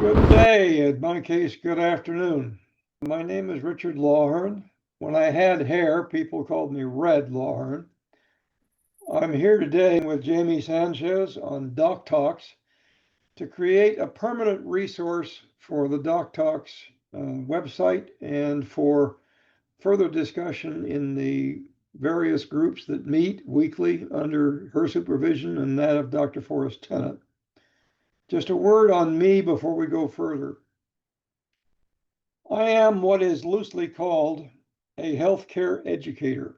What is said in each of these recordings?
Good day, in my case, good afternoon. My name is Richard Lawhern. When I had hair, people called me Red Lawhern. I'm here today with Jamie Sanchez on DocToks to create a permanent resource for the DocToks website and for further discussion in the various groups that meet weekly under her supervision and that of Dr. Forrest Tennant. Just a word on me before we go further. I am what is loosely called a healthcare educator,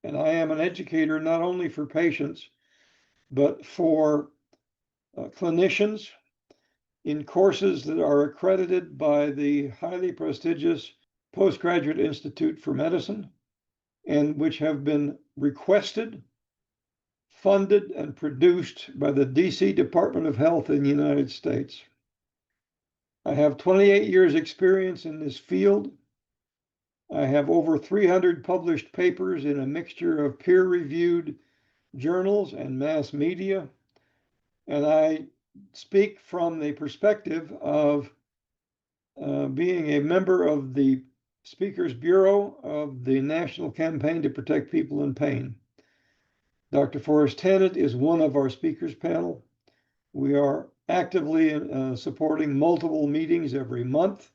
and I am an educator not only for patients, but for clinicians in courses that are accredited by the highly prestigious Postgraduate Institute for Medicine, and which have been requested, funded, and produced by the DC Department of Health in the United States. I have 28 years experience in this field. I have over 300 published papers in a mixture of peer-reviewed journals and mass media, and I speak from the perspective of being a member of the Speakers Bureau of the National Campaign to Protect People in Pain. Dr. Forrest Tennant is one of our speakers panel. We are actively supporting multiple meetings every month,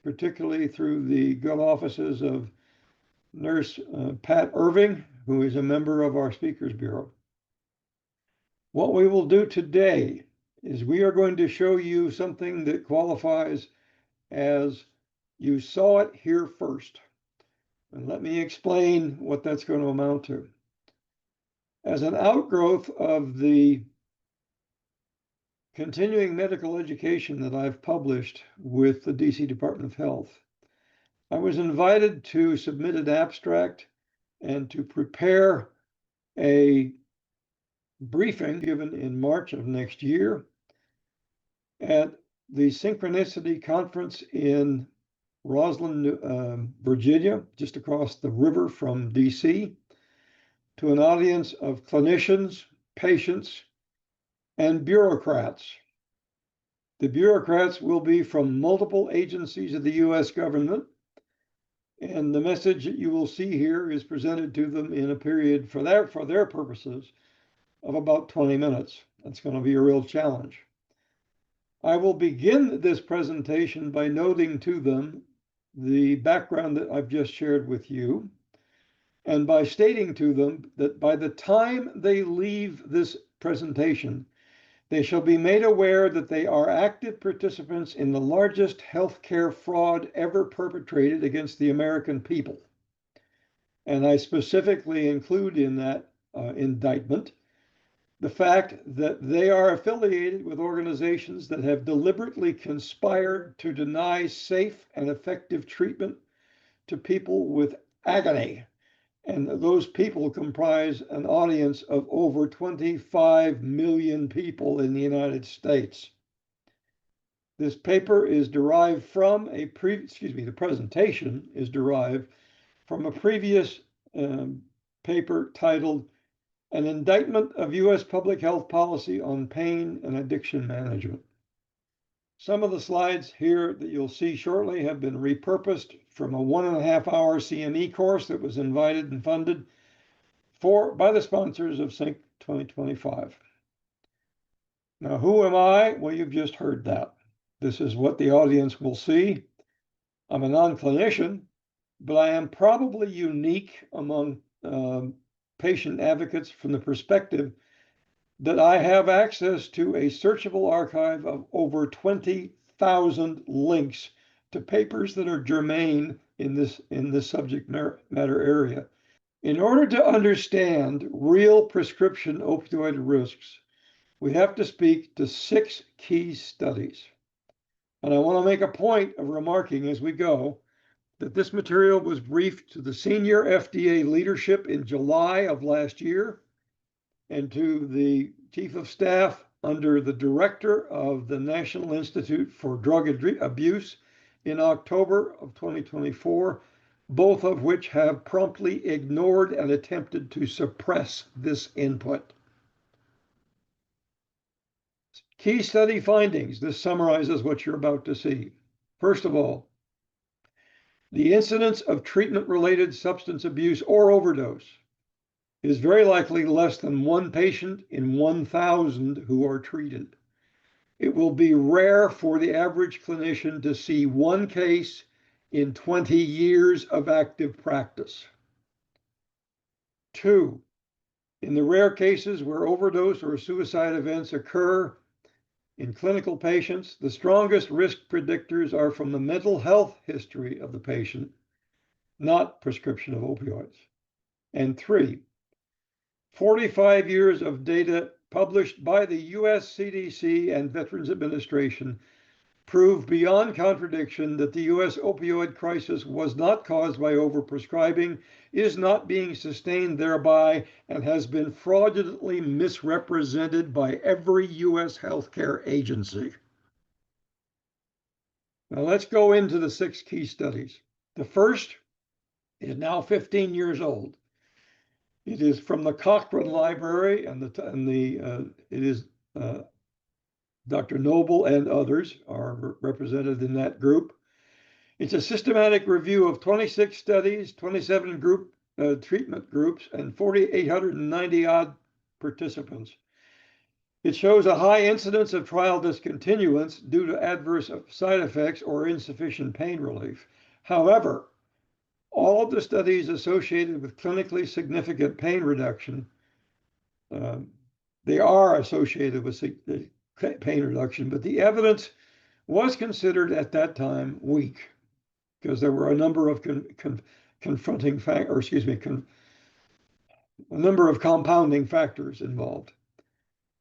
particularly through the good offices of Nurse Pat Irving, who is a member of our Speakers Bureau. What we will do today is we are going to show you something that qualifies as you saw it here first. And let me explain what that's going to amount to. As an outgrowth of the continuing medical education that I've published with the DC Department of Health, I was invited to submit an abstract and to prepare a briefing given in March of next year at the Synchronicity Conference in Roslyn, Virginia, just across the river from DC, to an audience of clinicians, patients, and bureaucrats. The bureaucrats will be from multiple agencies of the US government, and the message that you will see here is presented to them in a period for their purposes of about 20 minutes. That's going to be a real challenge. I will begin this presentation by noting to them the background that I've just shared with you, and by stating to them that by the time they leave this presentation, they shall be made aware that they are active participants in the largest healthcare fraud ever perpetrated against the American people. And I specifically include in that indictment the fact that they are affiliated with organizations that have deliberately conspired to deny safe and effective treatment to people with agony. And those people comprise an audience of over 25 million people in the United States. This paper is derived from the presentation is derived from a previous paper titled An Indictment of U.S. Public Health Policy on Pain and Addiction Management. Some of the slides here that you'll see shortly have been repurposed from a 1.5-hour CME course that was invited and funded by the sponsors of Sync 2025. Now, who am I? Well, you've just heard that. This is what the audience will see. I'm a non-clinician, but I am probably unique among patient advocates from the perspective that I have access to a searchable archive of over 20,000 links to papers that are germane in this subject matter area. In order to understand real prescription opioid risks, we have to speak to 6 key studies. And I want to make a point of remarking as we go that this material was briefed to the senior FDA leadership in July of last year and to the chief of staff under the director of the National Institute for Drug Abuse in October of 2024, both of which have promptly ignored and attempted to suppress this input. Key study findings. This summarizes what you're about to see. First of all, the incidence of treatment-related substance abuse or overdose is very likely less than one patient in 1,000 who are treated. It will be rare for the average clinician to see one case in 20 years of active practice. 2, in the rare cases where overdose or suicide events occur in clinical patients, the strongest risk predictors are from the mental health history of the patient, not prescription of opioids. And 3, 45 years of data published by the US CDC and Veterans Administration prove beyond contradiction that the US opioid crisis was not caused by overprescribing, is not being sustained thereby, and has been fraudulently misrepresented by every US healthcare agency. Now let's go into the 6 key studies. The first is now 15 years old. It is from the Cochrane Library, and it is Dr. Noble and others are represented in that group. It's a systematic review of 26 studies, 27 treatment groups, and 4,890 odd participants. It shows a high incidence of trial discontinuance due to adverse side effects or insufficient pain relief. However, all of the studies associated with clinically significant pain reduction, they are associated with pain reduction, but the evidence was considered at that time weak because there were a number of compounding factors involved.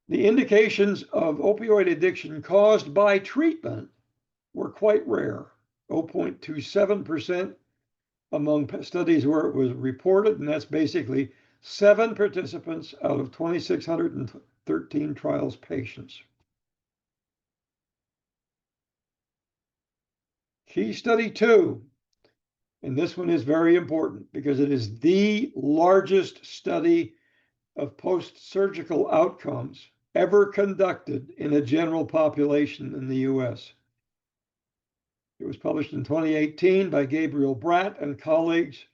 The indications of opioid addiction caused by treatment were quite rare, 0.27% among studies where it was reported, and that's basically 7 participants out of 2,613 trials patients. Key study 2, and this one is very important because it is the largest study of post-surgical outcomes ever conducted in a general population in the US. It was published in 2018 by Gabriel Bratt and colleagues.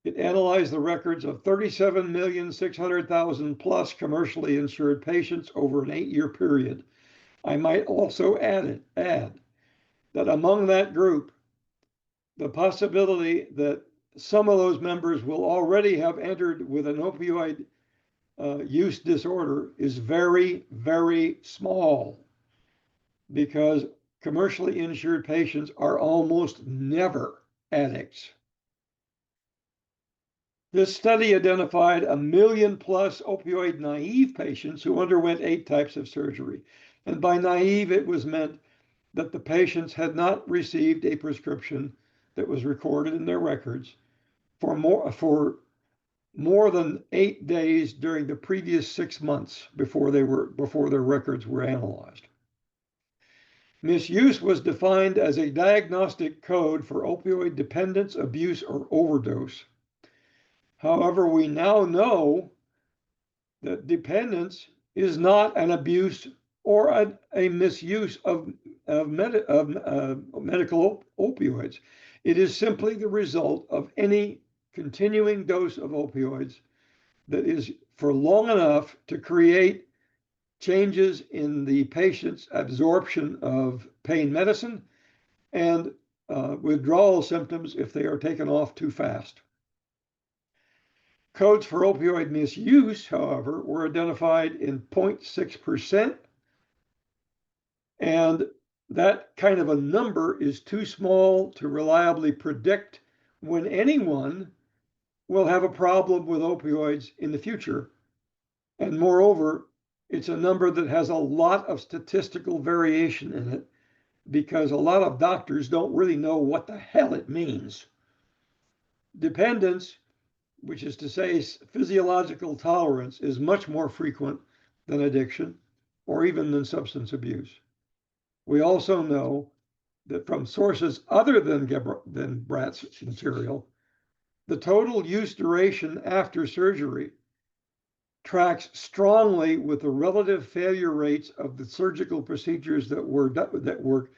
It analyzed the records of 37,600,000 plus commercially insured patients over an 8-year period. I might also add that among that group, the possibility that some of those members will already have entered with an opioid use disorder is very, very small, because commercially insured patients are almost never addicts. This study identified 1 million plus opioid naive patients who underwent 8 types of surgery. And by naive, it was meant that the patients had not received a prescription that was recorded in their records for more than 8 days during the previous 6 months before their records were analyzed. Misuse was defined as a diagnostic code for opioid dependence, abuse, or overdose. However, we now know that dependence is not an abuse or a misuse of medical opioids. It is simply the result of any continuing dose of opioids that is for long enough to create changes in the patient's absorption of pain medicine and withdrawal symptoms if they are taken off too fast. Codes for opioid misuse, however, were identified in 0.6%, and that kind of a number is too small to reliably predict when anyone will have a problem with opioids in the future. And moreover, it's a number that has a lot of statistical variation in it because a lot of doctors don't really know what the hell it means. Dependence, which is to say physiological tolerance, is much more frequent than addiction or even than substance abuse. We also know that from sources other than Bratt's material, the total use duration after surgery tracks strongly with the relative failure rates of the surgical procedures that were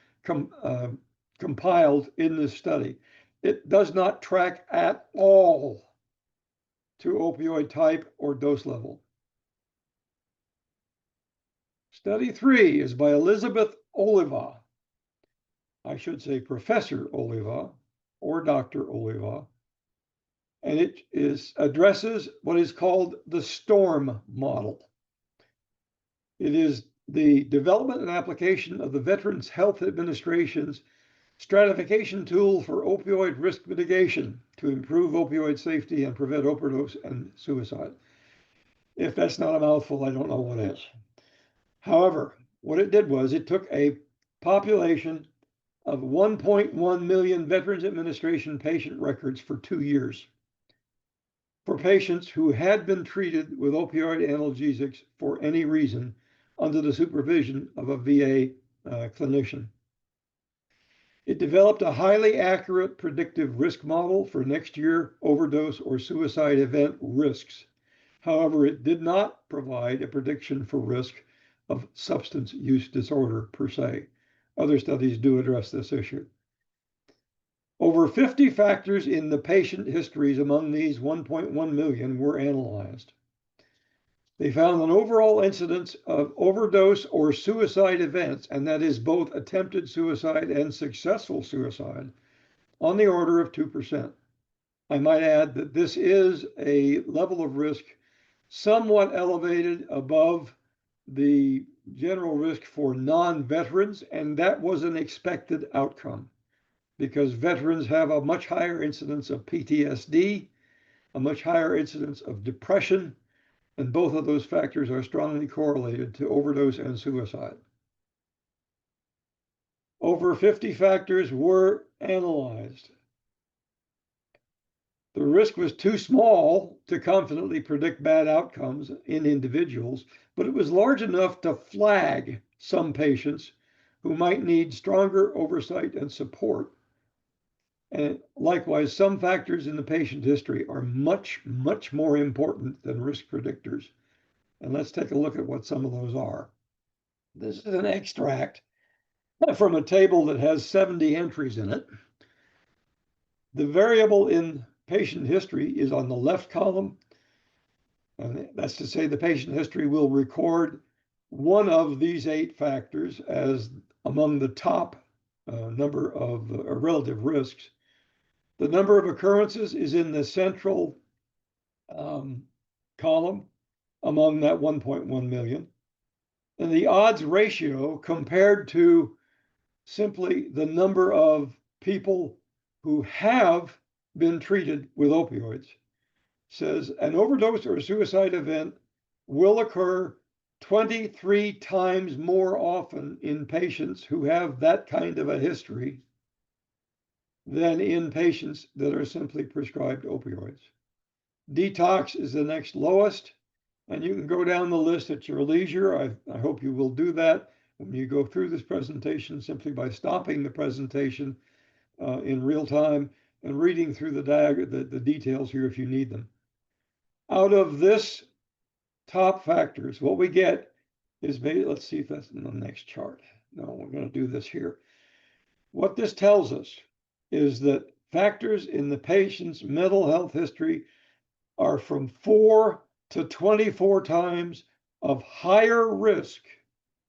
compiled in this study. It does not track at all to opioid type or dose level. Study 3 is by Elizabeth Oliva. I should say Professor Oliva or Dr. Oliva. And it addresses what is called the STORM model. It is the development and application of the Veterans Health Administration's stratification tool for opioid risk mitigation to improve opioid safety and prevent overdose and suicide. If that's not a mouthful, I don't know what is. However, what it did was it took a population of 1.1 million Veterans Administration patient records for 2 years for patients who had been treated with opioid analgesics for any reason under the supervision of a VA clinician. It developed a highly accurate predictive risk model for next year overdose or suicide event risks. However, it did not provide a prediction for risk of substance use disorder per se. Other studies do address this issue. Over 50 factors in the patient histories among these 1.1 million were analyzed. They found an overall incidence of overdose or suicide events, and that is both attempted suicide and successful suicide, on the order of 2%. I might add that this is a level of risk somewhat elevated above the general risk for non-veterans, and that was an expected outcome because veterans have a much higher incidence of PTSD, a much higher incidence of depression, and both of those factors are strongly correlated to overdose and suicide. Over 50 factors were analyzed. The risk was too small to confidently predict bad outcomes in individuals, but it was large enough to flag some patients who might need stronger oversight and support. And likewise, some factors in the patient history are much, much more important than risk predictors. And let's take a look at what some of those are. This is an extract from a table that has 70 entries in it. The variable in patient history is on the left column. And that's to say the patient history will record one of these 8 factors as among the top number of relative risks. The number of occurrences is in the central column among that 1.1 million. And the odds ratio compared to simply the number of people who have been treated with opioids says an overdose or suicide event will occur 23 times more often in patients who have that kind of a history than in patients that are simply prescribed opioids. Detox is the next lowest, and you can go down the list at your leisure. I hope you will do that when you go through this presentation simply by stopping the presentation in real time and reading through the details here if you need them. Out of this top factors, what we get is maybe, let's see if that's in the next chart. No, we're going to do this here. What this tells us is that factors in the patient's mental health history are from 4 to 24 times of higher risk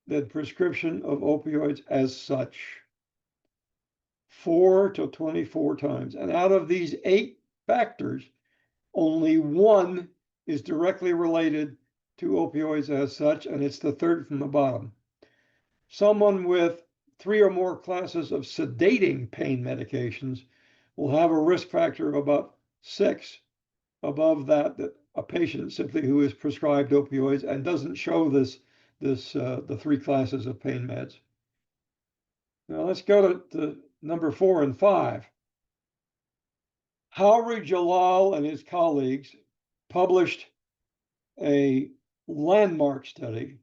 than prescription of opioids as such. 4 to 24 times. And out of these 8 factors, only one is directly related to opioids as such, and it's the third from the bottom. Someone with 3 or more classes of sedating pain medications will have a risk factor of about 6 above that a patient simply who is prescribed opioids and doesn't show the 3 classes of pain meds. Now let's go to number 4 and 5. Howry Jalal and his colleagues published a landmark study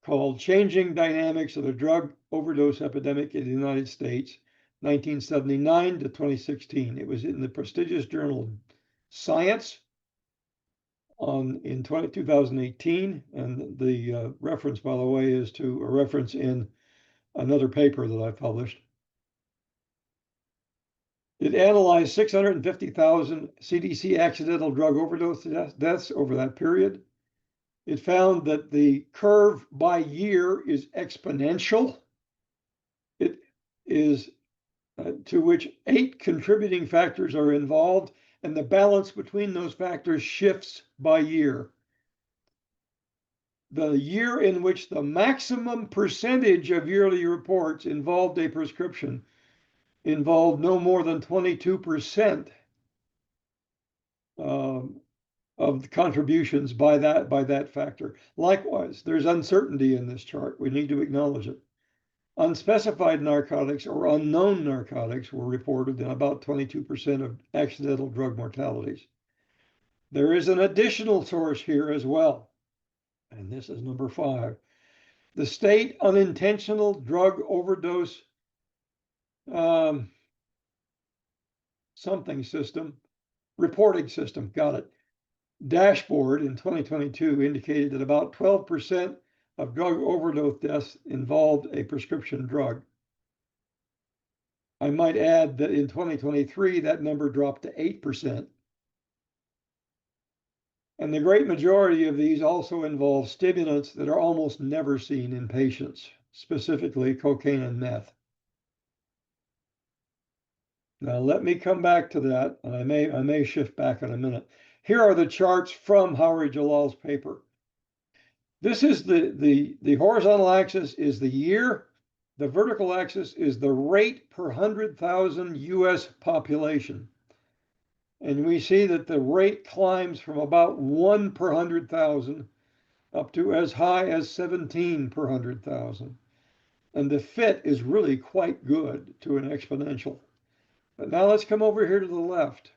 called Changing Dynamics of the Drug Overdose Epidemic in the United States, 1979 to 2016. It was in the prestigious journal Science. in 2018, and the reference, by the way, is to a reference in another paper that I published. It analyzed 650,000 CDC accidental drug overdose deaths over that period. It found that the curve by year is exponential. It is to which 8 contributing factors are involved, and the balance between those factors shifts by year. The year in which the maximum percentage of yearly reports involved a prescription involved no more than 22% of the contributions by that factor. Likewise, there's uncertainty in this chart. We need to acknowledge it. Unspecified narcotics or unknown narcotics were reported in about 22% of accidental drug mortalities. There is an additional source here as well, and this is number 5. The state unintentional drug overdose something system, reporting system, got it, dashboard in 2022 indicated that about 12% of drug overdose deaths involved a prescription drug. I might add that in 2023, that number dropped to 8%. And the great majority of these also involve stimulants that are almost never seen in patients, specifically cocaine and meth. Now, let me come back to that, and I may shift back in a minute. Here are the charts from Howard Jalal's paper. This is the horizontal axis is the year. The vertical axis is the rate per 100,000 US population. And we see that the rate climbs from about 1 per 100,000 up to as high as 17 per 100,000. And the fit is really quite good to an exponential. But now let's come over here to the left.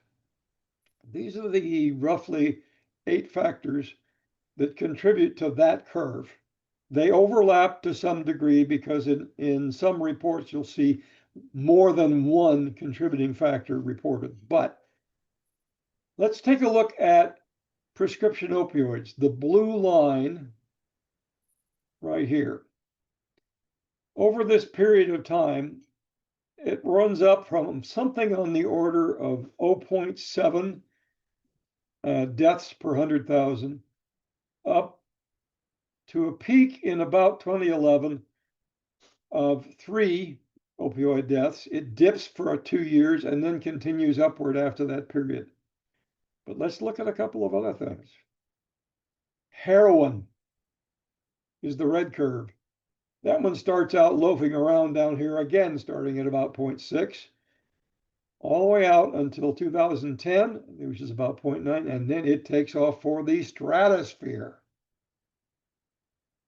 These are the roughly 8 factors that contribute to that curve. They overlap to some degree because in some reports you'll see more than one contributing factor reported. But let's take a look at prescription opioids, the blue line right here. Over this period of time, it runs up from something on the order of 0.7 deaths per 100,000 up to a peak in about 2011 of 3 opioid deaths. It dips for 2 years and then continues upward after that period. But let's look at a couple of other things. Heroin is the red curve. That one starts out loafing around down here again, starting at about 0.6, all the way out until 2010, which is about 0.9, and then it takes off for the stratosphere.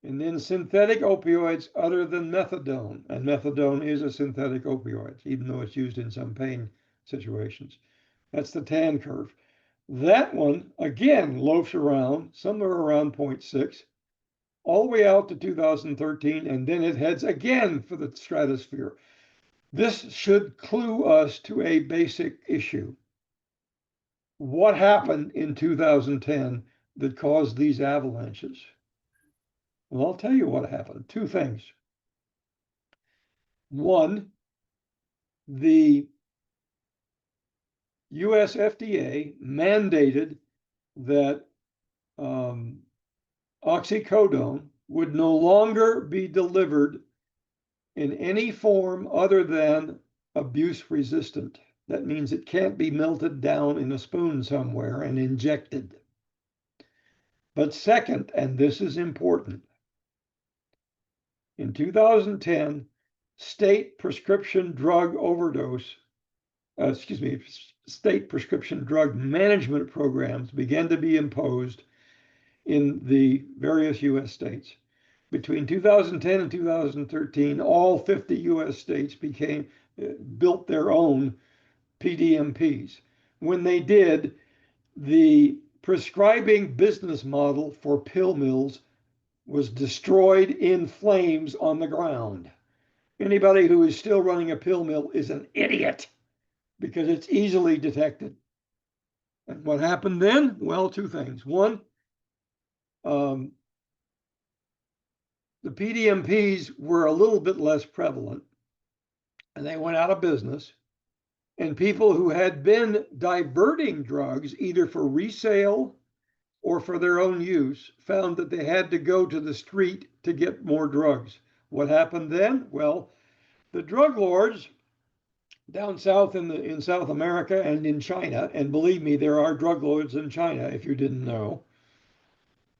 And then synthetic opioids other than methadone, and methadone is a synthetic opioid, even though it's used in some pain situations. That's the tan curve. That one, again, loafs around, somewhere around 0.6, all the way out to 2013, and then it heads again for the stratosphere. This should clue us to a basic issue. What happened in 2010 that caused these avalanches? Well, I'll tell you what happened. 2 things. One, the US FDA mandated that oxycodone would no longer be delivered in any form other than abuse resistant. That means it can't be melted down in a spoon somewhere and injected. But second, and this is important, in 2010, state prescription drug state prescription drug management programs began to be imposed in the various US states. Between 2010 and 2013, all 50 US states built their own PDMPs. When they did, the prescribing business model for pill mills was destroyed in flames on the ground. Anybody who is still running a pill mill is an idiot because it's easily detected. And what happened then? Well, two things. One, the PDMPs were a little bit less prevalent, and they went out of business. And people who had been diverting drugs, either for resale or for their own use, found that they had to go to the street to get more drugs. What happened then? Well, the drug lords down south in South America and in China, and believe me, there are drug lords in China if you didn't know.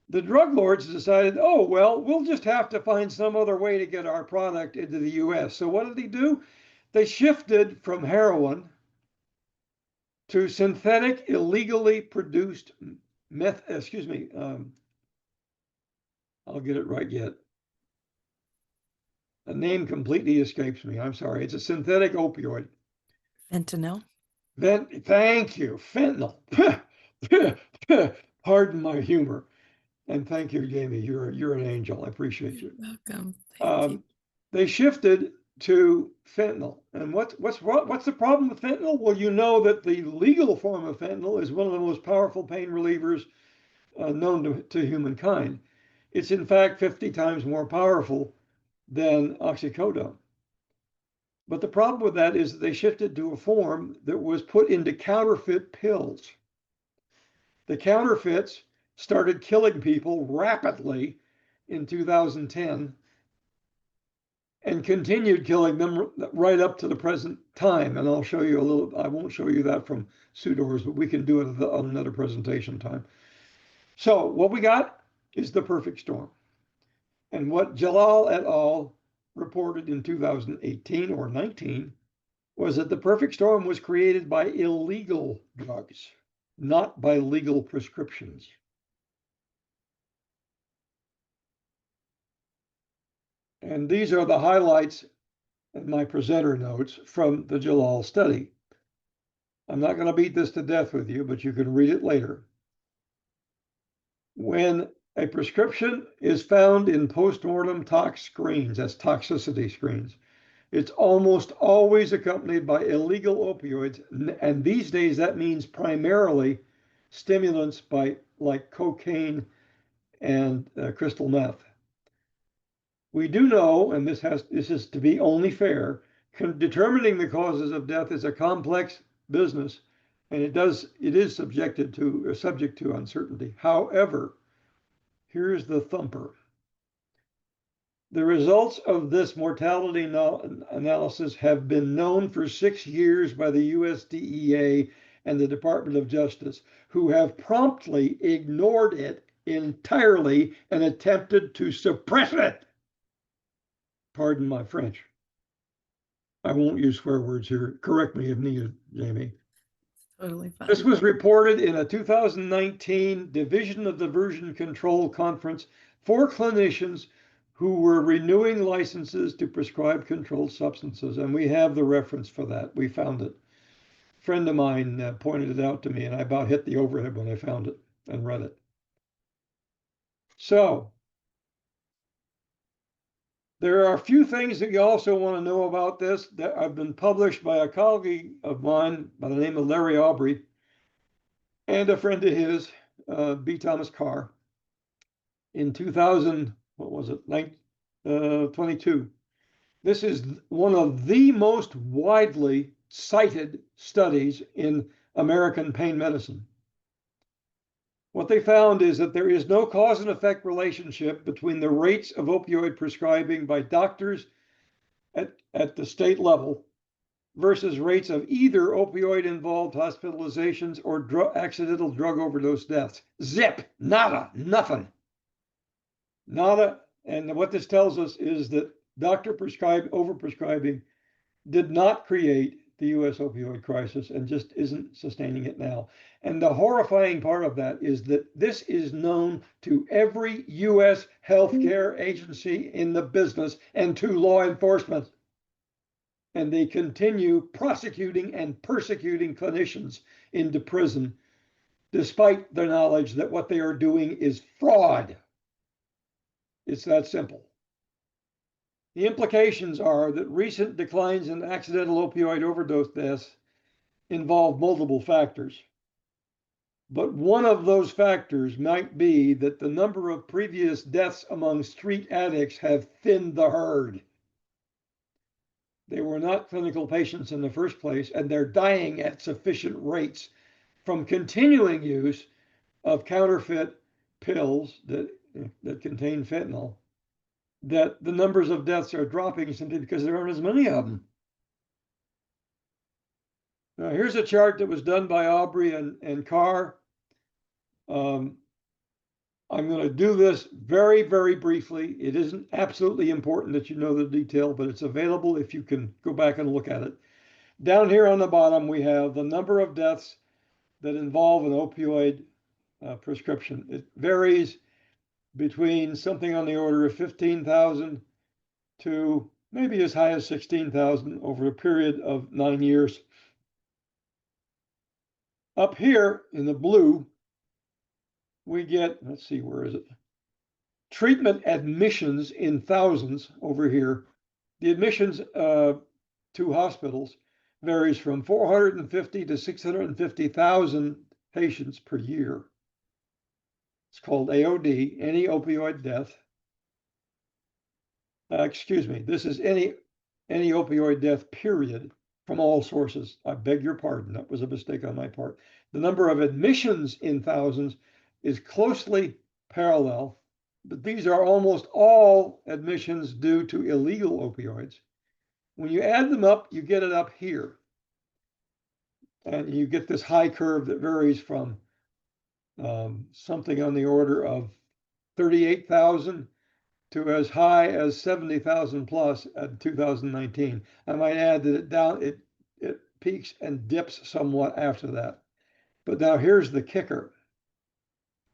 The drug lords decided, oh, well, we'll just have to find some other way to get our product into the US. So what did they do? They shifted from heroin to synthetic, illegally produced I'll get it right yet. The name completely escapes me. I'm sorry. It's a synthetic opioid. Fentanyl. Thank you. Fentanyl. Pardon my humor. And thank you, Jamie. You're an angel. I appreciate you. You're welcome. Thank you. They shifted to fentanyl. And what's the problem with fentanyl? Well, you know that the legal form of fentanyl is one of the most powerful pain relievers known to humankind. It's in fact 50 times more powerful than oxycodone. But the problem with that is that they shifted to a form that was put into counterfeit pills. The counterfeits started killing people rapidly in 2010 and continued killing them right up to the present time. And I'll show you a little, I won't show you that from Sudor's, but we can do it on another presentation time. So what we got is the perfect storm. And what Jalal et al. Reported in 2018 or 19 was that the perfect storm was created by illegal drugs, not by legal prescriptions. And these are the highlights of my presenter notes from the Jalal study. I'm not going to beat this to death with you, but you can read it later. When a prescription is found in postmortem tox screens, that's toxicity screens, it's almost always accompanied by illegal opioids. And these days, that means primarily stimulants like cocaine and crystal meth. We do know, and this is to be only fair, determining the causes of death is a complex business, and it is subject to uncertainty. However, here's the thumper. The results of this mortality analysis have been known for 6 years by the US DEA and the Department of Justice, who have promptly ignored it entirely and attempted to suppress it. Pardon my French. I won't use swear words here. Correct me if needed, Jamie. Totally fine. This was reported in a 2019 Division of Diversion Control Conference for clinicians who were renewing licenses to prescribe controlled substances. And we have the reference for that. We found it. A friend of mine pointed it out to me, and I about hit the overhead when I found it and read it. So there are a few things that you also want to know about this that have been published by a colleague of mine by the name of Larry Aubrey and a friend of his, B. Thomas Carr, in 22. This is one of the most widely cited studies in American pain medicine. What they found is that there is no cause and effect relationship between the rates of opioid prescribing by doctors at the state level versus rates of either opioid-involved hospitalizations or accidental drug overdose deaths. Zip, nada, nothing. Nada, and what this tells us is that overprescribing did not create the US opioid crisis and just isn't sustaining it now. And the horrifying part of that is that this is known to every US healthcare agency in the business and to law enforcement. And they continue prosecuting and persecuting clinicians into prison, despite the knowledge that what they are doing is fraud. It's that simple. The implications are that recent declines in accidental opioid overdose deaths involve multiple factors. But one of those factors might be that the number of previous deaths among street addicts have thinned the herd. They were not clinical patients in the first place, and they're dying at sufficient rates from continuing use of counterfeit pills that contain fentanyl, that the numbers of deaths are dropping simply because there aren't as many of them. Now, here's a chart that was done by Aubrey and Carr. I'm going to do this very, very briefly. It isn't absolutely important that you know the detail, but it's available if you can go back and look at it. Down here on the bottom, we have the number of deaths that involve an opioid prescription. It varies between something on the order of 15,000 to maybe as high as 16,000 over a period of 9 years. Up here in the blue, we get, let's see, where is it? Treatment admissions in thousands over here. The admissions to hospitals varies from 450 to 650,000 patients per year. It's called AOD, any opioid death. Excuse me, this is any opioid death, period, from all sources. I beg your pardon, that was a mistake on my part. The number of admissions in thousands is closely parallel, but these are almost all admissions due to illegal opioids. When you add them up, you get it up here. And you get this high curve that varies from something on the order of 38,000 to as high as 70,000 plus at 2019. I might add that it peaks and dips somewhat after that. But now here's the kicker.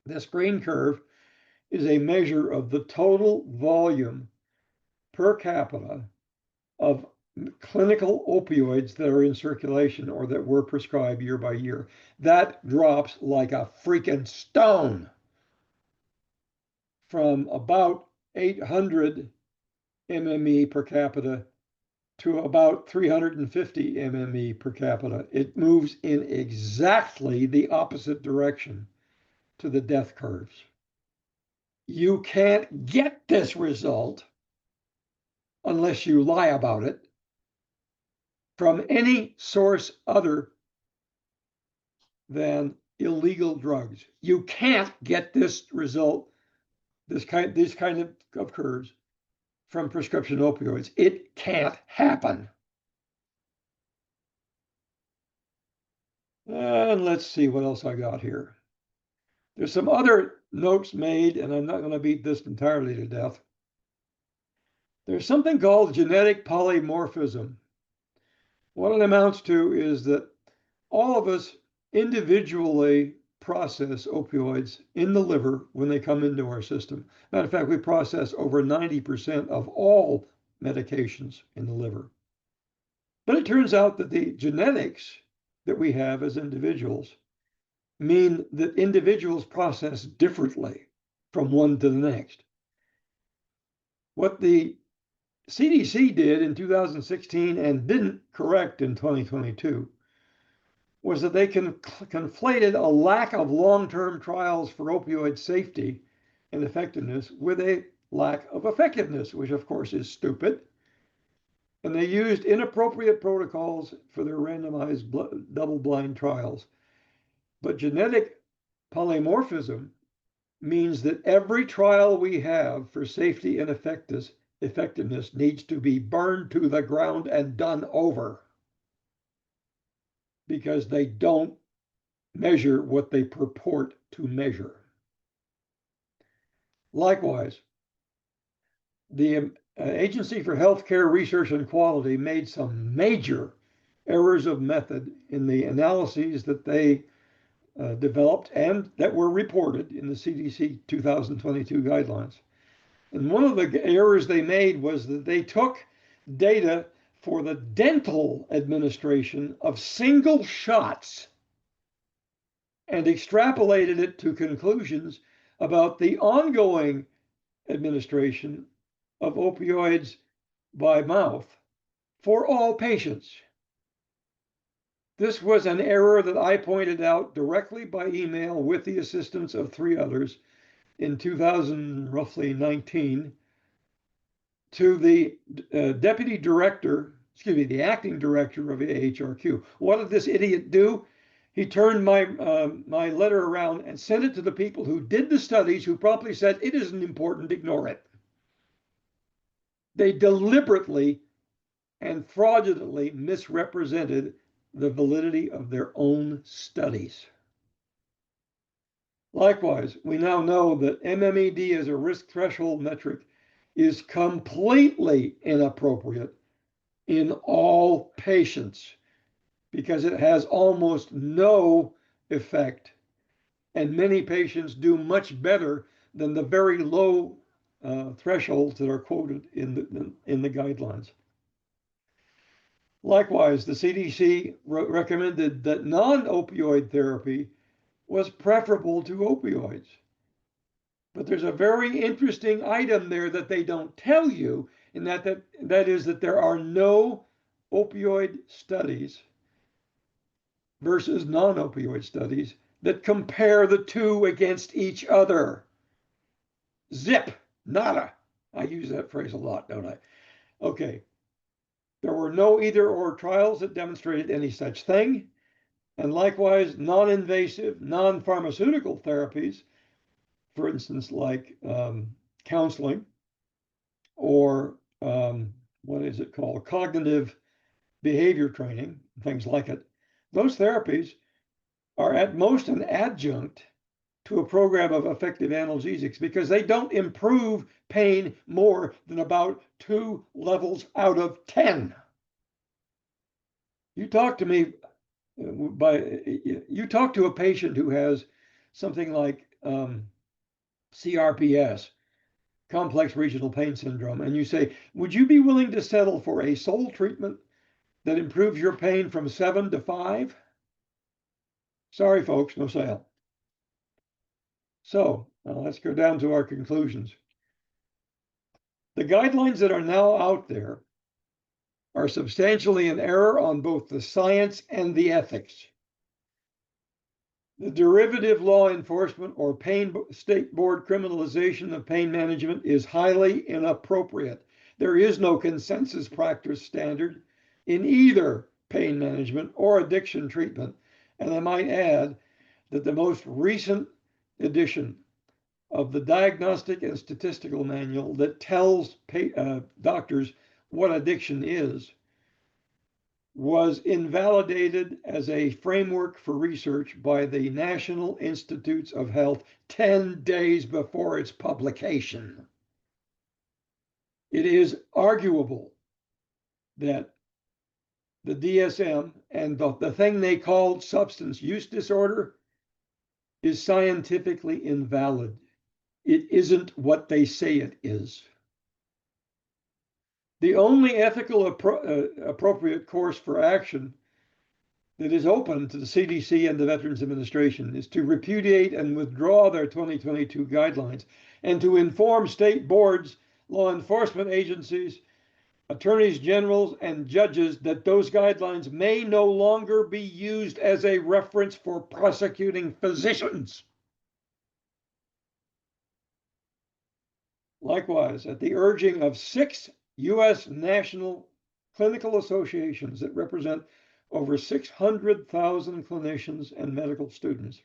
This green curve is a measure of the total volume per capita of clinical opioids that are in circulation or that were prescribed year by year. That drops like a freaking stone from about 800 MME per capita to about 350 MME per capita. It moves in exactly the opposite direction to the death curves. You can't get this result unless you lie about it from any source other than illegal drugs. You can't get this result, these kind of curves, from prescription opioids. It can't happen. And let's see what else I got here. There's some other notes made, and I'm not going to beat this entirely to death. There's something called genetic polymorphism. What it amounts to is that all of us individually process opioids in the liver when they come into our system. Matter of fact, we process over 90% of all medications in the liver. But it turns out that the genetics that we have as individuals mean that individuals process differently from one to the next. What the CDC did in 2016 and didn't correct in 2022 was that they conflated a lack of long-term trials for opioid safety and effectiveness with a lack of effectiveness, which of course is stupid. And they used inappropriate protocols for their randomized double-blind trials. But genetic polymorphism means that every trial we have for safety and effectiveness needs to be burned to the ground and done over, because they don't measure what they purport to measure. Likewise, the Agency for Healthcare Research and Quality made some major errors of method in the analyses that they developed and that were reported in the CDC 2022 guidelines. And one of the errors they made was that they took data for the dental administration of single shots and extrapolated it to conclusions about the ongoing administration of opioids by mouth for all patients. This was an error that I pointed out directly by email with the assistance of 3 others in 2000, roughly 19, to the deputy director, excuse me, the acting director of AHRQ. What did this idiot do? He turned my letter around and sent it to the people who did the studies, who promptly said, it isn't important, ignore it. They deliberately and fraudulently misrepresented the validity of their own studies. Likewise, we now know that MMED as a risk threshold metric is completely inappropriate in all patients because it has almost no effect, and many patients do much better than the very low thresholds that are quoted in the guidelines. Likewise, the CDC recommended that non-opioid therapy was preferable to opioids. But there's a very interesting item there that they don't tell you, and that is that there are no opioid studies versus non-opioid studies that compare the two against each other. Zip, nada. I use that phrase a lot, don't I? Okay. There were no either-or trials that demonstrated any such thing. And likewise, non-invasive, non-pharmaceutical therapies, for instance, like counseling or what is it called? Cognitive behavior training, things like it. Those therapies are at most an adjunct to a program of effective analgesics because they don't improve pain more than about 2 levels out of 10. You talk to me you talk to a patient who has something like CRPS, complex regional pain syndrome, and you say, would you be willing to settle for a sole treatment that improves your pain from 7 to 5? Sorry, folks, no sale. So let's go down to our conclusions. The guidelines that are now out there are substantially in error on both the science and the ethics. The derivative law enforcement or pain state board criminalization of pain management is highly inappropriate. There is no consensus practice standard in either pain management or addiction treatment. And I might add that the most recent edition of the Diagnostic and Statistical Manual that tells doctors what addiction is was invalidated as a framework for research by the National Institutes of Health 10 days before its publication. It is arguable that the DSM and the thing they called substance use disorder is scientifically invalid. It isn't what they say it is. The only ethical appropriate course for action that is open to the CDC and the Veterans Administration is to repudiate and withdraw their 2022 guidelines and to inform state boards, law enforcement agencies, attorneys generals, and judges that those guidelines may no longer be used as a reference for prosecuting physicians. Likewise, at the urging of 6 U.S. national clinical associations that represent over 600,000 clinicians and medical students,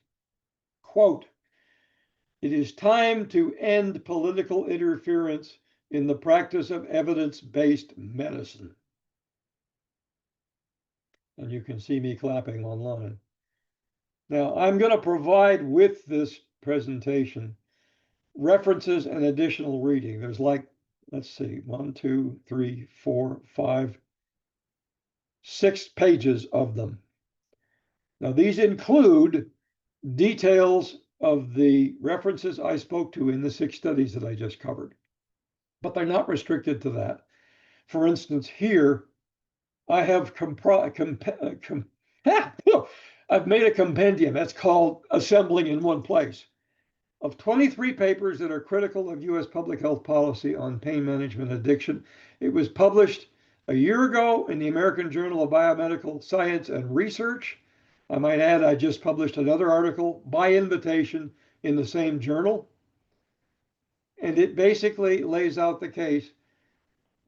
quote, it is time to end political interference in the practice of evidence-based medicine. And you can see me clapping online. Now, I'm going to provide with this presentation references and additional reading. There's like, let's see, 1, 2, 3, 4, 5, 6 pages of them. Now, these include details of the references I spoke to in the 6 studies that I just covered, but they're not restricted to that. For instance, here, I have I've made a compendium. That's called Assembling in One Place, of 23 papers that are critical of U.S. public health policy on pain management addiction. It was published A year ago in the American Journal of Biomedical Science and Research, I might add, I just published another article by invitation in the same journal. And it basically lays out the case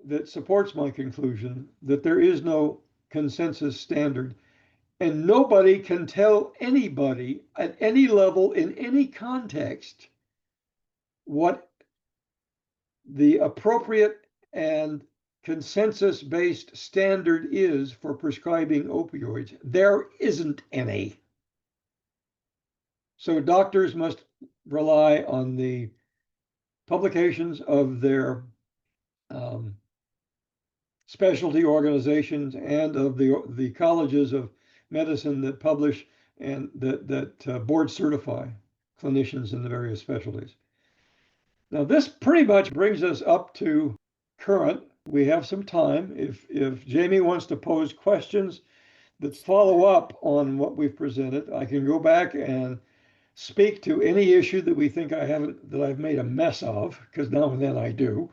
that supports my conclusion that there is no consensus standard. And nobody can tell anybody at any level in any context what the appropriate and consensus-based standard is for prescribing opioids. There isn't any. So doctors must rely on the publications of their specialty organizations and of the colleges of medicine that publish and that board certify clinicians in the various specialties. Now, this pretty much brings us up to current. We have some time. If Jamie wants to pose questions that follow up on what we've presented, I can go back and speak to any issue that we think I've made a mess of, because now and then I do.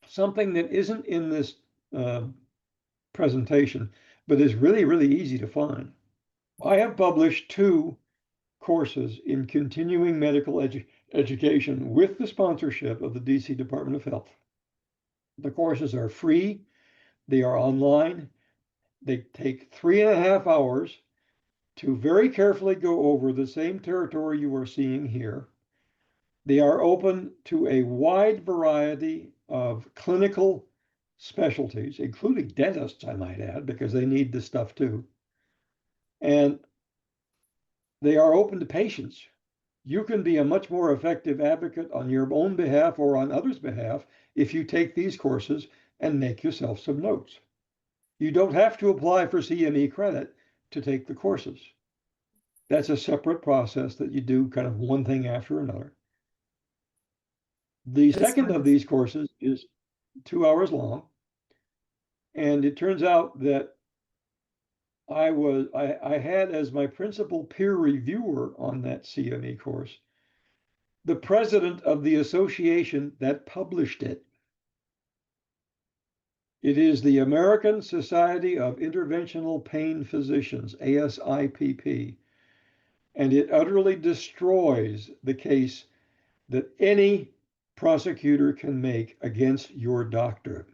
Something that isn't in this presentation, but is really, really easy to find. I have published 2 courses in continuing medical education with the sponsorship of the DC Department of Health. The courses are free. They are online. They take 3.5 hours to very carefully go over the same territory you are seeing here. They are open to a wide variety of clinical specialties, including dentists, I might add, because they need this stuff too. And they are open to patients. You can be a much more effective advocate on your own behalf or on others' behalf if you take these courses and make yourself some notes. You don't have to apply for CME credit to take the courses. That's a separate process that you do kind of one thing after another. The second of these courses is 2 hours long. And it turns out that I had as my principal peer reviewer on that CME course the president of the association that published it. It is the American Society of Interventional Pain Physicians, ASIPP, and it utterly destroys the case that any prosecutor can make against your doctor.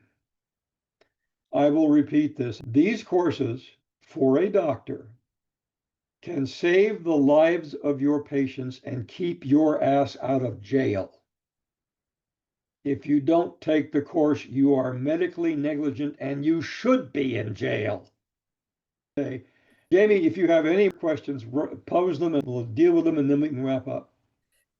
I will repeat this. These courses for a doctor can save the lives of your patients and keep your ass out of jail. If you don't take the course, you are medically negligent and you should be in jail. Okay. Jamie, if you have any questions, pose them and we'll deal with them and then we can wrap up.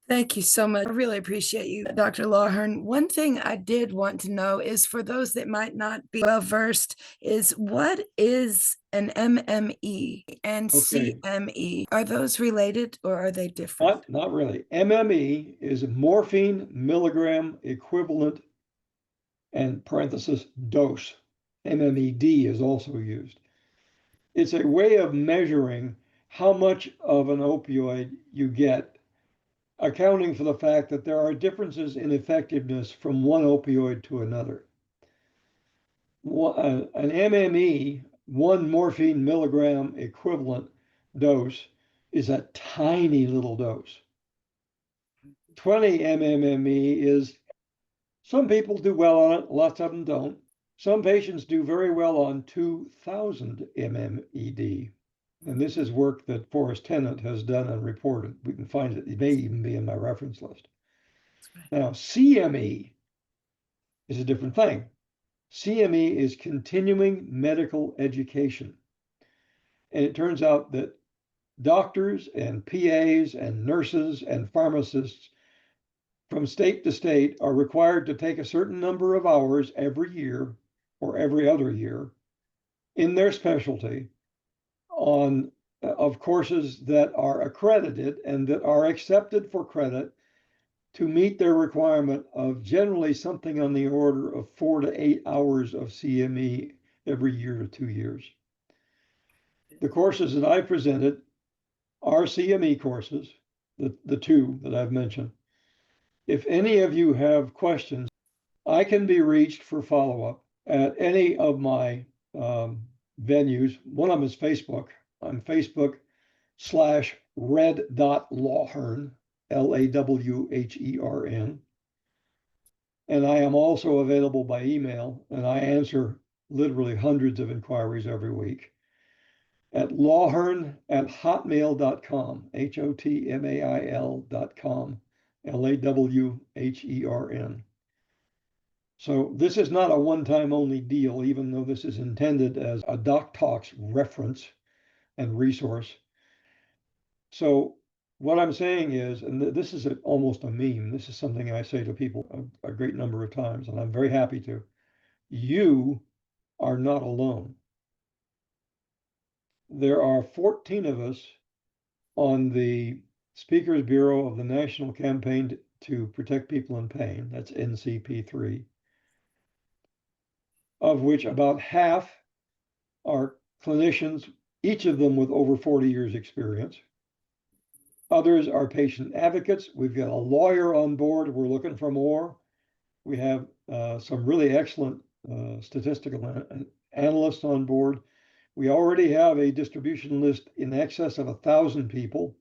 Thank you so much. I really appreciate you, Dr. Lawhern. One thing I did want to know is for those that might not be well versed is what is an MME and CME? Are those related or are they different? Not really. MME is morphine milligram equivalent and parenthesis dose. MMED is also used. It's a way of measuring how much of an opioid you get, accounting for the fact that there are differences in effectiveness from one opioid to another. An MME, 1 morphine milligram equivalent dose, is a tiny little dose. 20 MMME is, some people do well on it, lots of them don't. Some patients do very well on 2,000 MMED. And this is work that Forrest Tennant has done and reported. We can find it. It may even be in my reference list. Now, CME is a different thing. CME is continuing medical education. And it turns out that doctors and PAs and nurses and pharmacists from state to state are required to take a certain number of hours every year or every other year in their specialty of courses that are accredited and that are accepted for credit to meet their requirement of generally something on the order of 4 to 8 hours of CME every year to 2 years. The courses that I presented are CME courses, the 2 that I've mentioned. If any of you have questions, I can be reached for follow-up at any of my venues. One of them is Facebook. I'm Facebook/red.lawhern, LAWHERN. And I am also available by email, and I answer literally hundreds of inquiries every week at lawhern@hotmail.com, HOTMAIL.com, LAWHERN. So this is not a one-time only deal, even though this is intended as a DocToks reference and resource. So what I'm saying is, and this is almost a meme, this is something I say to people a great number of times, and I'm very happy to. You are not alone. There are 14 of us on the Speakers Bureau of the National Campaign to Protect People in Pain, that's NCP3, of which about half are clinicians, each of them with over 40 years experience. Others are patient advocates. We've got a lawyer on board. We're looking for more. We have some really excellent statistical analysts on board. We already have a distribution list in excess of 1,000 people.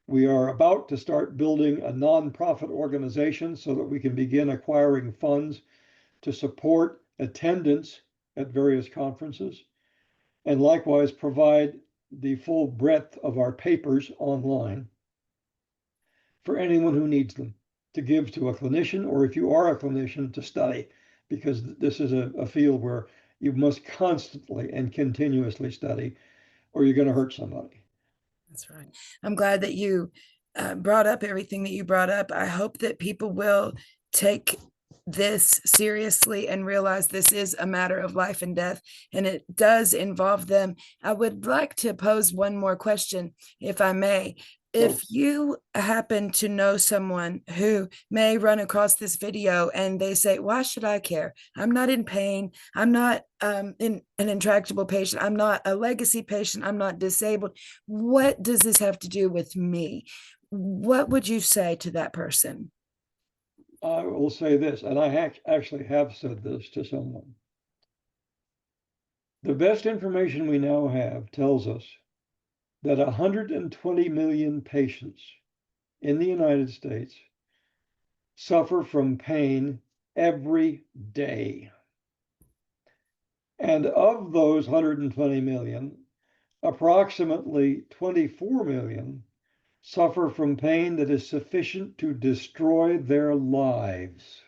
We are about to start building a nonprofit organization so that we can begin acquiring funds to support attendance at various conferences, and likewise provide the full breadth of our papers online for anyone who needs them to give to a clinician, or if you are a clinician, to study, because this is a field where you must constantly and continuously study, or you're going to hurt somebody. That's right. I'm glad that you brought up everything that you brought up. I hope that people will take this seriously and realize this is a matter of life and death, and it does involve them. I would like to pose one more question, if I may. If you happen to know someone who may run across this video and they say, why should I care? I'm not in pain. I'm not an intractable patient. I'm not a legacy patient. I'm not disabled. What does this have to do with me? What would you say to that person? I will say this, and I actually have said this to someone. The best information we now have tells us that 120 million patients in the United States suffer from pain every day. And of those 120 million, approximately 24 million suffer from pain that is sufficient to destroy their lives.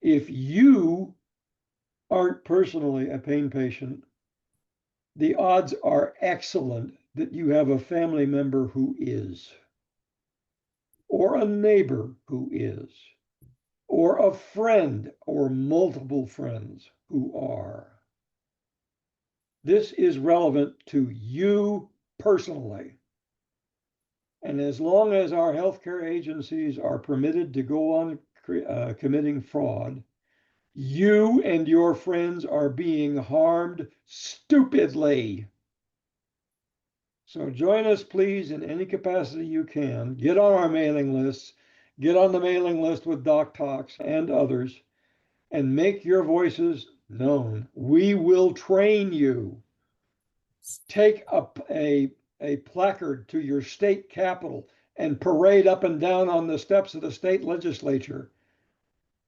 If you aren't personally a pain patient, the odds are excellent that you have a family member who is, or a neighbor who is, or a friend or multiple friends who are. This is relevant to you personally. And as long as our healthcare agencies are permitted to go on committing fraud, you and your friends are being harmed stupidly. So join us, please, in any capacity you can. Get on our mailing lists, get on the mailing list with DocToks and others, and make your voices known. We will train you. Take a placard to your state capitol and parade up and down on the steps of the state legislature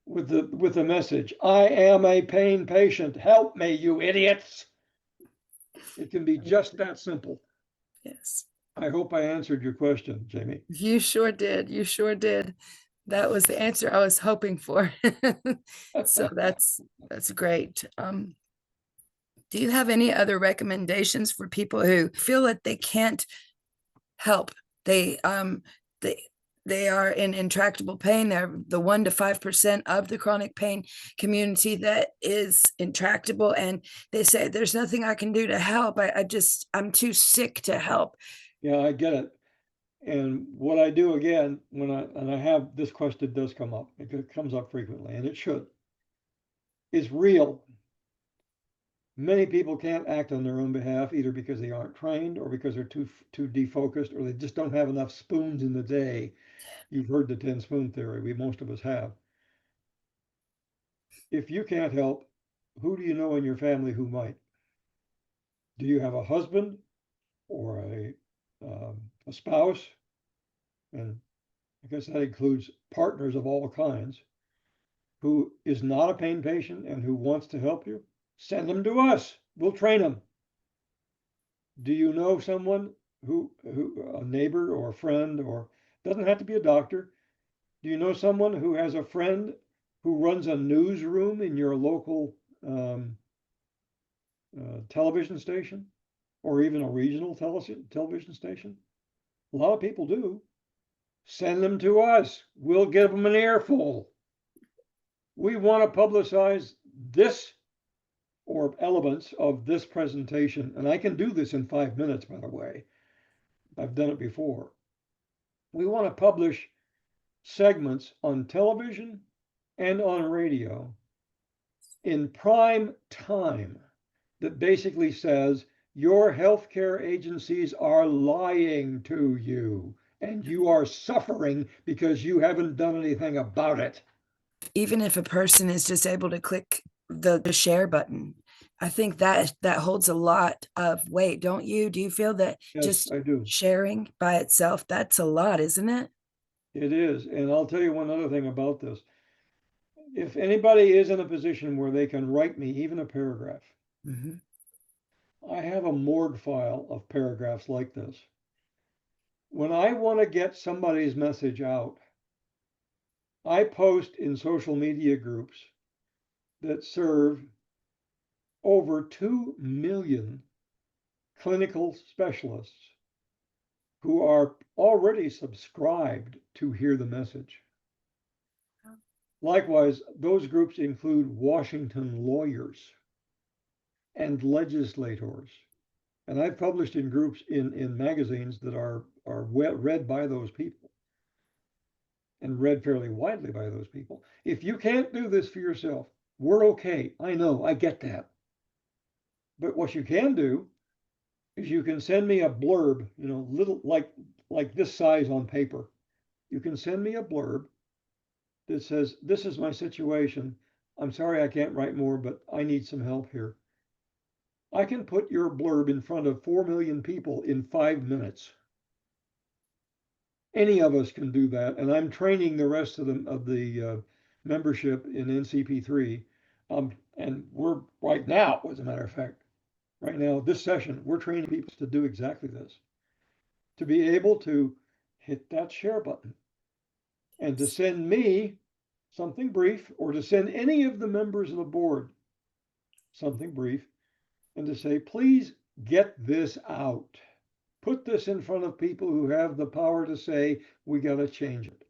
with the message, I am a pain patient. Help me, you idiots. It can be just that simple. Yes. I hope I answered your question, Jamie. You sure did. You sure did. That was the answer I was hoping for. So that's great. Do you have any other recommendations for people who feel that they can't help? They are in intractable pain. They're the 1 to 5% of the chronic pain community that is intractable, and they say there's nothing I can do to help. I'm too sick to help. Yeah, I get it. And what I do again, when I have this question does come up, it comes up frequently, and it should, is real. Many people can't act on their own behalf, either because they aren't trained or because they're too defocused, or they just don't have enough spoons in the day. You've heard the 10 spoon theory. Most of us have. if you can't help, who do you know in your family who might? Do you have a husband or a spouse? And I guess that includes partners of all kinds, who is not a pain patient and who wants to help you? Send them to us. We'll train them. Do you know someone who a neighbor or a friend, or doesn't have to be a doctor? Do you know someone who has a friend who runs a newsroom in your local television station, or even a regional television station? A lot of people do. Send them to us. We'll give them an earful. We want to publicize this or elements of this presentation, and I can do this in 5 minutes, by the way. I've done it before. We want to publish segments on television and on radio in prime time that basically says your healthcare agencies are lying to you and you are suffering because you haven't done anything about it. Even if a person is just able to click the share button, I think that holds a lot of weight, don't you? Do you feel that Yes, just I do. sharing by itself, that's a lot, isn't it? It is. And I'll tell you one other thing about this. If anybody is in a position where they can write me even a paragraph, Mhm. I have a morgue file of paragraphs like this. When I want to get somebody's message out, I post in social media groups that serve over 2 million clinical specialists who are already subscribed to hear the message. Likewise, those groups include Washington lawyers and legislators. And I've published in groups in magazines that are read by those people and read fairly widely by those people. If you can't do this for yourself, we're okay. I know, I get that. But what you can do is you can send me a blurb, little like this size on paper. You can send me a blurb that says, this is my situation. I'm sorry I can't write more, but I need some help here. I can put your blurb in front of 4 million people in 5 minutes. Any of us can do that, and I'm training the rest of the membership in NCP3, and we're right now, as a matter of fact, right now this session, we're training people to do exactly this, to be able to hit that share button and to send me something brief, or to send any of the members of the board something brief, and to say, please get this out. Put this in front of people who have the power to say, we got to change it.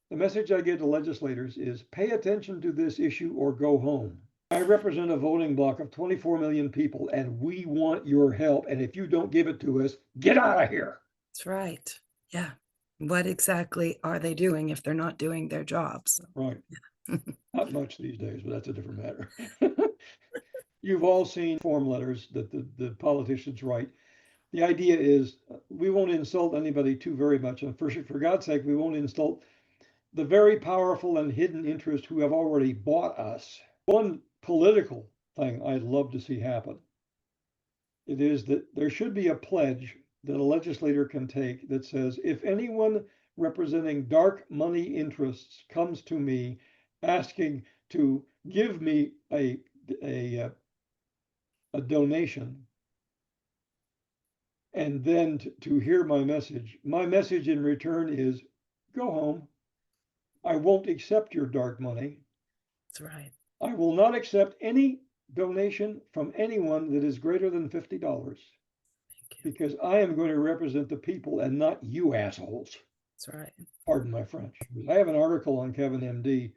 The message I give to legislators is pay attention to this issue or go home. I represent a voting bloc of 24 million people, and we want your help. And if you don't give it to us, get out of here. That's right. Yeah. What exactly are they doing if they're not doing their jobs? Right. Not much these days, but that's a different matter. You've all seen form letters that the politicians write. The idea is we won't insult anybody too very much. And for God's sake, we won't insult the very powerful and hidden interests who have already bought us. One political thing I'd love to see happen, it is that there should be a pledge that a legislator can take that says, if anyone representing dark money interests comes to me asking to give me a donation, and then to hear my message in return is, go home. I won't accept your dark money. That's right. I will not accept any donation from anyone that is greater than $50, because I am going to represent the people and not you assholes. That's right. Pardon my French. I have an article on Kevin MD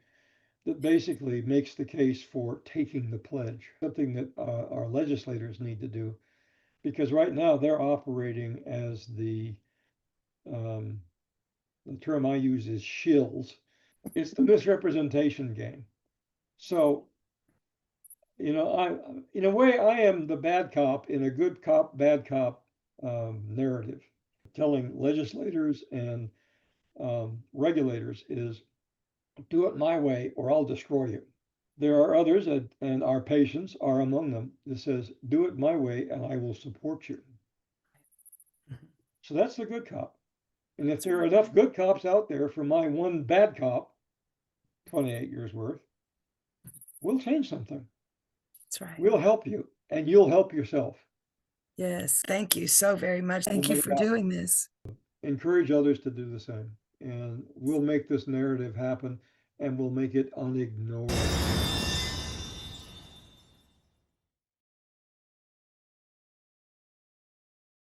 that basically makes the case for taking the pledge, something that our legislators need to do, because right now they're operating as the term I use is shills. It's the misrepresentation game. So, I, in a way, I am the bad cop in a good cop, bad cop narrative. Telling legislators and regulators is, do it my way or I'll destroy you. There are others, and our patients are among them, that says, do it my way and I will support you. So that's the good cop. And if there are enough good cops out there for my one bad cop, 28 years worth, we'll change something. That's right. We'll help you and you'll help yourself. Yes. Thank you so very much. Thank you for doing this. Encourage others to do the same. And we'll make this narrative happen and we'll make it unignorable.